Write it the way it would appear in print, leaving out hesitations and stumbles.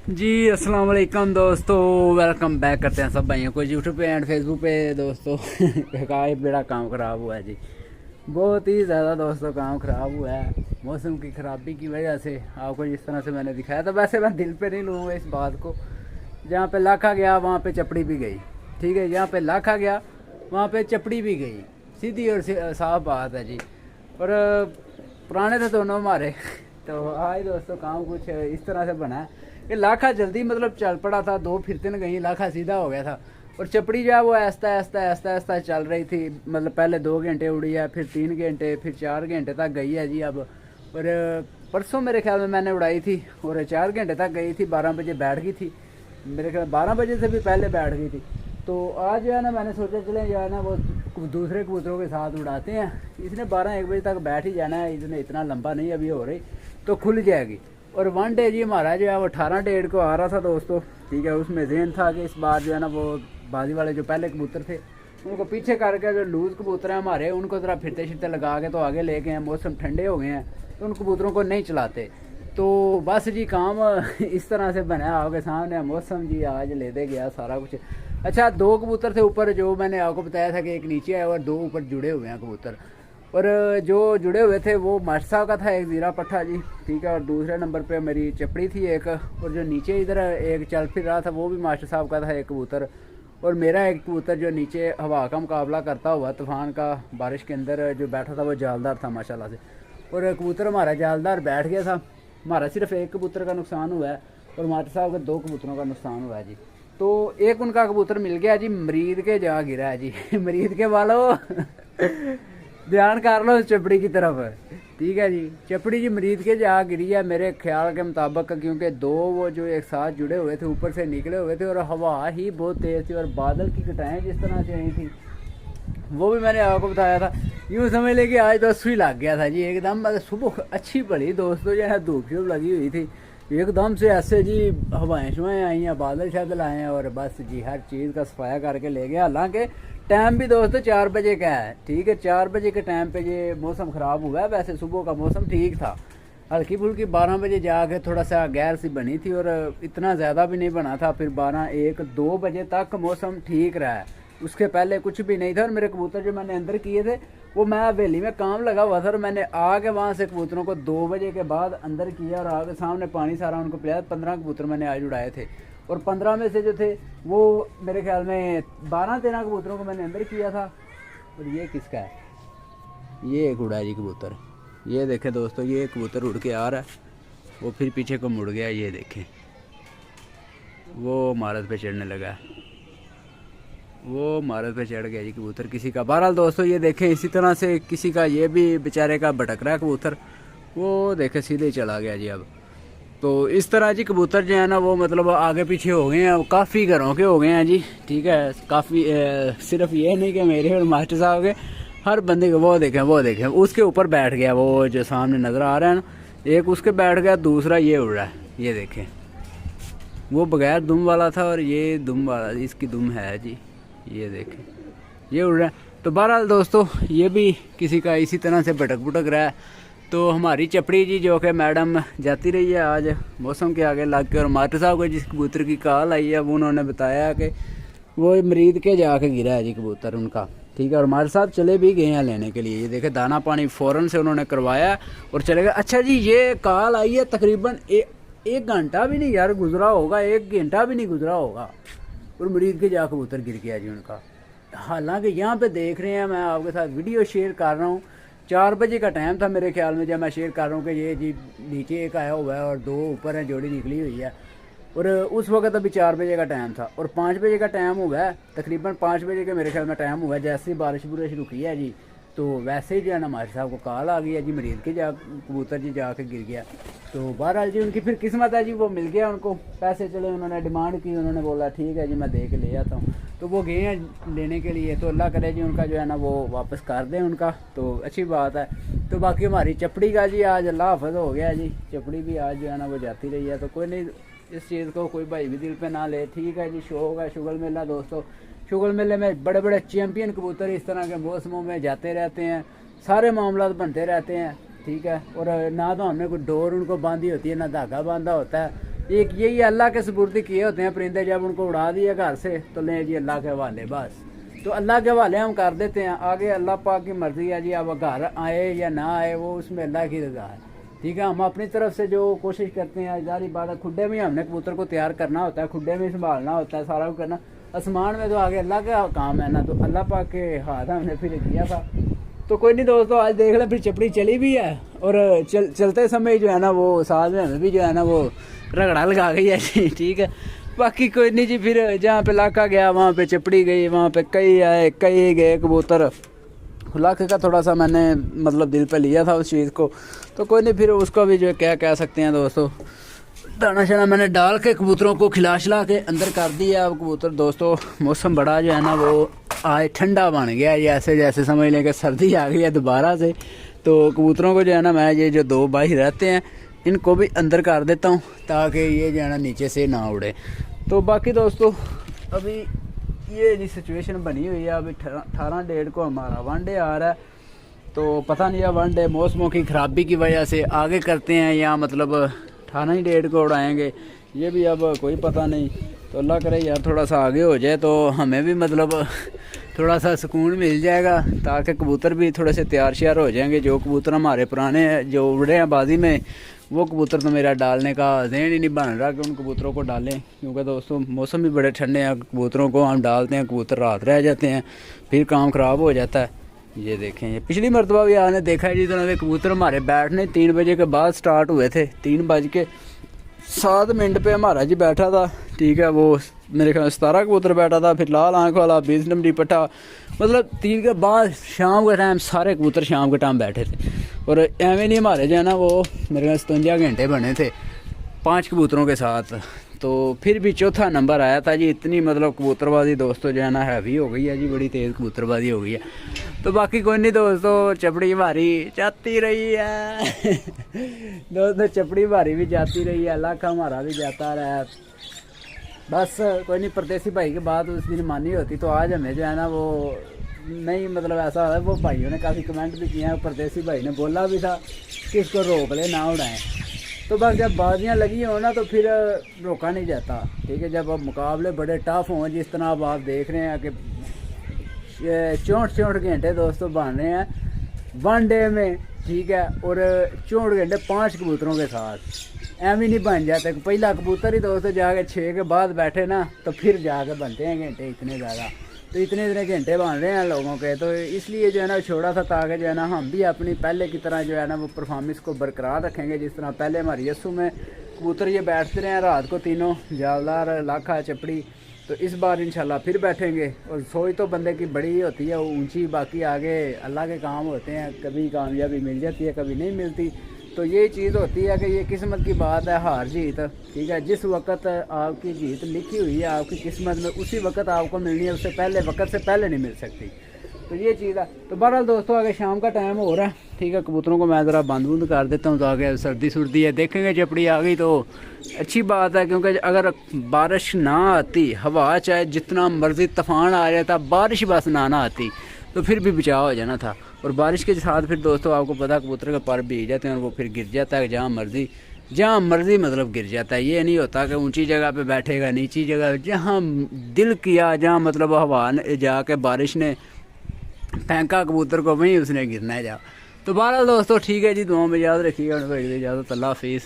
जी अस्सलाम वालेकुम दोस्तों, वेलकम बैक करते हैं सब भाइयों को यूट्यूब पे एंड फेसबुक पे। दोस्तों काफ़ी बड़ा काम ख़राब हुआ है जी, बहुत ही ज़्यादा दोस्तों काम ख़राब हुआ है मौसम की ख़राबी की वजह से। आपको जिस तरह से मैंने दिखाया था, वैसे मैं दिल पे नहीं लूँगा इस बात को। जहाँ पे लाखा गया वहाँ पे चपड़ी भी गई, ठीक है। जहाँ पे लाखा गया वहाँ पे चपड़ी भी गई, सीधी और साफ बात है जी। और पुराने थे दोनों हमारे तो आज दोस्तों काम कुछ इस तरह से बना है कि लाखा जल्दी मतलब चल पड़ा था, दो फिरते न गई, लाखा सीधा हो गया था। और चपड़ी जो है वो ऐसा ऐसा ऐसा ऐसा चल रही थी, मतलब पहले 2 घंटे उड़ी है, फिर 3 घंटे, फिर 4 घंटे तक गई है जी अब। और परसों मेरे ख्याल में मैंने उड़ाई थी और 4 घंटे तक गई थी, 12 बजे बैठ गई थी। मेरे ख्याल 12 बजे से भी पहले बैठ गई थी। तो आज जो है ना मैंने सोचा चले जो है ना वो दूसरे कबूतरों के साथ उड़ाते हैं। इसने 12-1 बजे तक बैठ ही जाना है, इसने इतना लंबा नहीं अभी हो रही तो खुल जाएगी। और 1 डे जी हमारा जो है वो 18 डेट को आ रहा था दोस्तों, ठीक है। उसमें जहन था कि इस बार जो है ना वो बाजी वाले जो पहले कबूतर थे उनको पीछे करके जो लूज़ कबूतर हैं हमारे उनको ज़रा फिरते शिरते लगा के तो आगे ले गए हैं। मौसम ठंडे हो गए हैं तो उन कबूतरों को नहीं चलाते। तो बस जी काम इस तरह से बना आपके सामने। मौसम जी आज ले दे गया सारा कुछ। अच्छा, 2 कबूतर थे ऊपर जो मैंने आपको बताया था कि एक नीचे है और 2 ऊपर जुड़े हुए हैं कबूतर। और जो जुड़े हुए थे वो मास्टर साहब का था एक ज़ीरा पट्ठा जी, ठीक है। और दूसरे नंबर पे मेरी चपड़ी थी एक, और जो नीचे इधर एक चल फिर रहा था वो भी मास्टर साहब का था एक कबूतर। और मेरा एक कबूतर जो नीचे हवा का मुकाबला करता हुआ तूफ़ान का बारिश के अंदर जो बैठा था वो जालदार था माशाल्लाह से। और कबूतर हमारा जालदार बैठ गया था। हमारा सिर्फ एक कबूतर का नुकसान हुआ है और मास्टर साहब के 2 कबूतरों का नुकसान हुआ है जी। तो एक उनका कबूतर मिल गया जी, मरीद के जा गिरा है जी मरीद के वालों ध्यान कर लो इस चपड़ी की तरफ, ठीक है जी। चपड़ी जी मरीद के जा गिरी है मेरे ख्याल के मुताबिक, क्योंकि 2 वो जो एक साथ जुड़े हुए थे ऊपर से निकले हुए थे और हवा ही बहुत तेज़ थी और बादल की घटाएं जिस तरह से आई थी वो भी मैंने आपको बताया था। यूँ समझ ले कि आज तो सुई लग गया था जी एकदम। मतलब सुबह अच्छी पड़ी दोस्तों, जो है धूप शूप लगी हुई थी, एकदम से ऐसे जी हवाएं शुआएँ आई हैं, बादल शादल आए हैं और बस जी हर चीज़ का सफाया करके ले गया। हालांकि टाइम भी दोस्तों 4 बजे का है, ठीक है। 4 बजे के टाइम पे ये मौसम ख़राब हुआ है, वैसे सुबह का मौसम ठीक था। हल्की फुल्की 12 बजे जाके थोड़ा सा गैर सी बनी थी और इतना ज़्यादा भी नहीं बना था। फिर 12-1-2 बजे तक मौसम ठीक रहा है, उसके पहले कुछ भी नहीं था। और मेरे कबूतर जो मैंने अंदर किए थे वो मैं हवेली में काम लगा हुआ था और मैंने आके वहाँ से कबूतरों को 2 बजे के बाद अंदर किया और आगे सामने पानी सारा उनको पिलाया। 15 कबूतर मैंने आज उड़ाए थे और 15 में से जो थे वो मेरे ख्याल में 12-13 कबूतरों को मैंने अंदर किया था। और ये किसका है? ये एक उड़ा है जी कबूतर, ये देखें दोस्तों, ये कबूतर उड़ के आ रहा है, वो फिर पीछे को मुड़ गया, ये देखें वो इमारत पे चढ़ने लगा है, वो इमारत पे चढ़ गया जी कबूतर किसी का। बहरहाल दोस्तों ये देखें इसी तरह से किसी का ये भी बेचारे का भटक रहा है कबूतर, वो देखे सीधे चला गया जी अब। तो इस तरह जी कबूतर जो है ना वो मतलब आगे पीछे हो गए हैं, काफ़ी घरों के हो गए हैं जी, ठीक है। काफ़ी सिर्फ ये नहीं कि मेरे और मास्टर साहब के, हर बंदे के। वो देखें उसके ऊपर बैठ गया, वो जो सामने नज़र आ रहा है ना, एक उसके बैठ गया, दूसरा ये उड़ रहा है, ये देखें। वो बगैर दुम वाला था और ये दुम वाला, इसकी दुम है जी, ये देखें ये उड़ रहा है। तो बहरहाल दोस्तों ये भी किसी का इसी तरह से भटक भुटक रहा है। तो हमारी चपड़ी जी जो कि मैडम जाती रही है आज मौसम के आगे लग के, और मास्टर साहब को जिस कबूतर की कॉल आई है वो उन्होंने बताया कि वो मरीद के जाके गिरा है जी कबूतर उनका, ठीक है। और मास्टर साहब चले भी गए हैं लेने के लिए, ये देखे दाना पानी फ़ौरन से उन्होंने करवाया और चले गए। अच्छा जी ये कॉल आई है तकरीबन 1 घंटा भी नहीं यार गुजरा होगा, 1 घंटा भी नहीं गुजरा होगा और मरीज के जा कबूतर गिर गया जी उनका। हालांकि यहाँ पे देख रहे हैं मैं आपके साथ वीडियो शेयर कर रहा हूँ, 4 बजे का टाइम था मेरे ख्याल में जब मैं शेयर कर रहा हूँ कि ये जी नीचे एक आया हुआ है और 2 ऊपर है, जोड़ी निकली हुई है। और उस वक्त अभी 4 बजे का टाइम था और 5 बजे का टाइम हुआ है, तकरीबन 5 बजे के मेरे ख्याल में टाइम हुआ है। जैसे ही बारिश बुरिश रुकी है जी तो वैसे ही जो है ना मास्टर साहब को कॉल आ गई है जी मरीज के जा कबूतर जी जाके गिर गया। तो बहरहाल जी उनकी फिर किस्मत है जी, वो मिल गया उनको, पैसे चले, उन्होंने डिमांड की, उन्होंने बोला ठीक है जी मैं दे के ले आता हूँ। तो वो गए हैं लेने के लिए, तो अल्लाह करे जी उनका जो है ना वो वापस कर दें उनका, तो अच्छी बात है। तो बाकी हमारी चपड़ी का जी आज अल्लाह हाफ़िज़ हो गया जी, चपड़ी भी आज जो है ना वो जाती रही है। तो कोई नहीं, इस चीज़ को कोई भाई भी दिल पे ना ले, ठीक है जी। शौक है, शुगल मेला दोस्तों, शुगल मेले में बड़े बड़े चैम्पियन कबूतर इस तरह के मौसमों में जाते रहते हैं, सारे मामला बनते रहते हैं, ठीक है। और ना तो हमने कोई डोर उनको बांधी होती है ना धागा बांधा होता है, एक यही अल्लाह के सुपुर्द किए होते हैं परिंदे, जब उनको उड़ा दिया घर से तो ले जी अल्लाह के हवाले बस। तो अल्लाह के हवाले हम कर देते हैं, आगे अल्लाह पाक की मर्ज़ी है जी, अब घर आए या ना आए वो उसमें अल्लाह की रज़ा है, ठीक है। हम अपनी तरफ से जो कोशिश करते हैं, जारी बात है, खुड्डे में हमने कबूतर को तैयार करना होता है, खुड्डे में संभालना होता है, सारा कुछ करना, आसमान में तो आगे अल्लाह का काम है ना, तो अल्लाह पाक के हाथ हमने फिर किया था। तो कोई नहीं दोस्तों, आज देख ले फिर चपड़ी चली भी है, और चलते समय जो है ना वो साथ में हमें भी जो है ना वो रगड़ा लगा गई है जी, ठीक है। बाकी कोई नहीं जी, फिर जहाँ पे लाका गया वहाँ पे चपड़ी गई, वहाँ पे कई आए कई गए कबूतर। लाके का थोड़ा सा मैंने मतलब दिल पे लिया था उस चीज़ को, तो कोई नहीं, फिर उसको भी जो है क्या कह सकते हैं दोस्तों, दाना शाना मैंने डाल के कबूतरों को खिला शिला के अंदर कर दिया। अब कबूतर दोस्तों मौसम बड़ा जो है ना वो आज ठंडा बन गया है, जैसे जैसे समझ लें कि सर्दी आ गई है दोबारा से। तो कबूतरों को जो है ना मैं ये जो दो भाई रहते हैं इनको भी अंदर कर देता हूँ ताकि ये जो है ना नीचे से ना उड़े। तो बाकी दोस्तों अभी ये जी सिचुएशन बनी हुई है, अभी 18 डेट को हमारा वनडे आ रहा है, तो पता नहीं है वनडे मौसमों की ख़राबी की वजह से आगे करते हैं या मतलब 18 ही डेट को उड़ाएंगे, ये भी अब कोई पता नहीं। तो अल्लाह करे यार थोड़ा सा आगे हो जाए तो हमें भी मतलब थोड़ा सा सुकून मिल जाएगा, ताकि कबूतर भी थोड़े से तैयार श्यार हो जाएंगे। जो कबूतर हमारे पुराने जो उड़े हैं बाजी में, वो कबूतर तो मेरा डालने का ज़हन ही नहीं बन रहा कि उन कबूतरों को डालें, क्योंकि दोस्तों मौसम भी बड़े ठंडे हैं, कबूतरों को हम डालते हैं कबूतर रात रह जाते हैं, फिर काम ख़राब हो जाता है। ये देखें, ये पिछली मरतबा भी आपने देखा है जिस तरह कबूतर हमारे बैठने 3 बजे के बाद स्टार्ट हुए थे, 3:07 पे हमारा जी बैठा था, ठीक है। वो मेरे ख्याल 17 कबूतर बैठा था, फिर लाल आँख वाला 20 नंबरी पट्टा, मतलब 3 के बाद शाम के टाइम सारे कबूतर शाम के टाइम बैठे थे। और एवं नहीं हमारे जो है ना वो मेरे ख्याल 57 घंटे बने थे 5 कबूतरों के साथ। तो फिर भी चौथा नंबर आया था जी। इतनी मतलब कबूतरबाजी दोस्तों जो है ना हैवी हो गई है जी, बड़ी तेज़ कबूतरबाजी हो गई है। तो बाकी कोई नहीं दोस्तों, चपड़ी भारी जाती रही है दोस्तों, चपड़ी भारी भी जाती रही है, लाखा हमारा भी जाता रहा। बस कोई नहीं, परदेसी भाई की बात उस दिन मानी होती तो आज हमें जो है ना वो नहीं, मतलब ऐसा है। वो भाइयों ने काफ़ी कमेंट भी किए हैं, परदेसी भाई ने बोला भी था कि इसको रोक ले ना उड़ाएं। तो बस जब बाजियाँ लगी हो ना तो फिर रोका नहीं जाता, ठीक है। जब अब मुकाबले बड़े टफ हों, जिस तरह अब आप देख रहे हैं कि 64 घंटे दोस्तों बन रहे हैं वनडे में, ठीक है। और 64 घंटे 5 कबूतरों के साथ एम ही नहीं बन जाते। पहला कबूतर ही दोस्तों जाके 6 के बाद बैठे ना तो फिर जाके बनते हैं घंटे इतने ज़्यादा। तो इतने घंटे बन रहे हैं लोगों के, तो इसलिए जो है ना छोड़ा था ताकि जो है ना हम भी अपनी पहले की तरह जो है ना वो परफॉर्मेंस को बरकरार रखेंगे। जिस तरह पहले हमारी यस्सू में कबूतर ये बैठते रहे हैं रात को तीनों, जावलार, लाखा, चपड़ी, तो इस बार इंशाल्लाह फिर बैठेंगे। और सोच तो बंदे की बड़ी होती है, ऊंची, बाकी आगे अल्लाह के काम होते हैं, कभी कामयाबी मिल जाती है कभी नहीं मिलती। तो ये चीज़ होती है कि ये किस्मत की बात है, हार जीत, ठीक है। जिस वक्त आपकी जीत लिखी हुई है आपकी किस्मत में उसी वक्त आपको मिलनी है, उससे पहले वक्त से पहले नहीं मिल सकती। तो ये चीज़ है। तो बहरहाल दोस्तों आगे शाम का टाइम हो रहा है, ठीक है। कबूतरों को मैं ज़रा बंद कर देता हूँ, तो आगे सर्दी सुर्दी है देखेंगे, चपड़ी आ गई तो अच्छी बात है। क्योंकि अगर बारिश ना आती, हवा चाहे जितना मर्जी तूफान आ जाता, बारिश बस ना आती तो फिर भी बचाव हो जाना था। और बारिश के साथ फिर दोस्तों आपको पता कबूतर का पर भीग जाते हैं और वो फिर गिर जाता है जहाँ मर्जी मतलब गिर जाता है। ये नहीं होता कि ऊंची जगह पे बैठेगा, नीची जगह, जहाँ दिल किया, जहाँ मतलब हवा जाके बारिश ने फेंका कबूतर को वहीं उसने गिरना है जा। तो बहरहाल दोस्तों ठीक है जी, दुआ में याद रखिएगा, इजाज़त, अल्लाह हाफिज़।